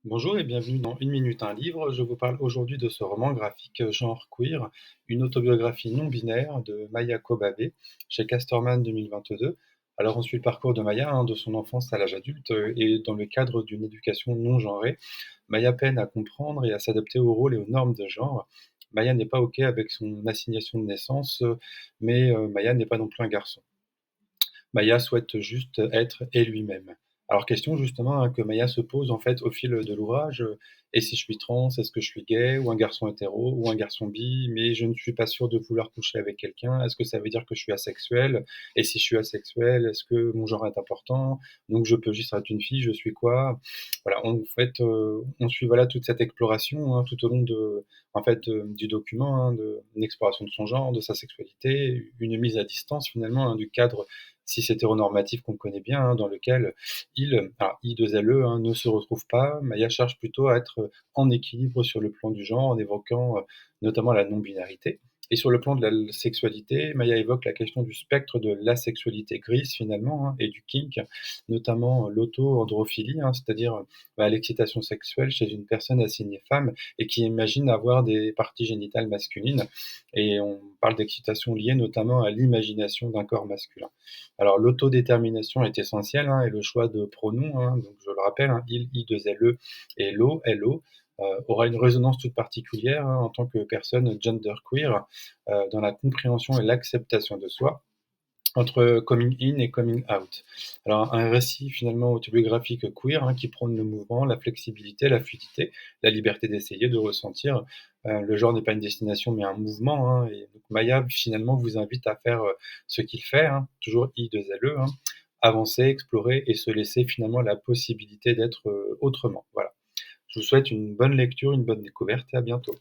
Bonjour et bienvenue dans Une minute un livre. Je vous parle aujourd'hui de ce roman graphique genre queer, une autobiographie non binaire de Maya Kobabe chez Casterman 2022. Alors on suit le parcours de Maya, de son enfance à l'âge adulte, et dans le cadre d'une éducation non genrée. Maya peine à comprendre et à s'adapter aux rôles et aux normes de genre. Maya n'est pas OK avec son assignation de naissance, mais Maya n'est pas non plus un garçon. Maya souhaite juste être et lui-même. Alors question justement, que Maya se pose en fait au fil de l'ouvrage, et si je suis trans? Est-ce que je suis gay? Ou un garçon hétéro? Ou un garçon bi? Mais je ne suis pas sûre de vouloir coucher avec quelqu'un. Est-ce que ça veut dire que je suis asexuel? Et si je suis asexuel, est-ce que mon genre est important? Donc je peux juste être une fille, je suis quoi? Voilà, en fait, on suit voilà toute cette exploration, tout au long de en fait, du document, de une exploration de son genre, de sa sexualité, une mise à distance finalement, du cadre cis hétéronormatif qu'on connaît bien, dans lequel I2LE, ne se retrouve pas. Maya cherche plutôt à être en équilibre sur le plan du genre, en évoquant notamment la non-binarité. Et sur le plan de la sexualité, Maya évoque la question du spectre de l'asexualité grise finalement, et du kink, notamment l'auto-androphilie, c'est-à-dire l'excitation sexuelle chez une personne assignée femme et qui imagine avoir des parties génitales masculines. Et on parle d'excitation liée notamment à l'imagination d'un corps masculin. Alors l'autodétermination est essentielle, et le choix de pronoms, donc je le rappelle, il, I2LE et LO, LO, aura une résonance toute particulière, en tant que personne genderqueer, dans la compréhension et l'acceptation de soi, entre coming in et coming out. Alors un récit finalement autobiographique queer, qui prône le mouvement, la flexibilité, la fluidité, la liberté d'essayer, de ressentir. Le genre n'est pas une destination mais un mouvement, et donc Maya finalement vous invite à faire, ce qu'il fait, toujours I2LE, avancer, explorer et se laisser finalement la possibilité d'être, autrement. Voilà. Je vous souhaite une bonne lecture, une bonne découverte et à bientôt.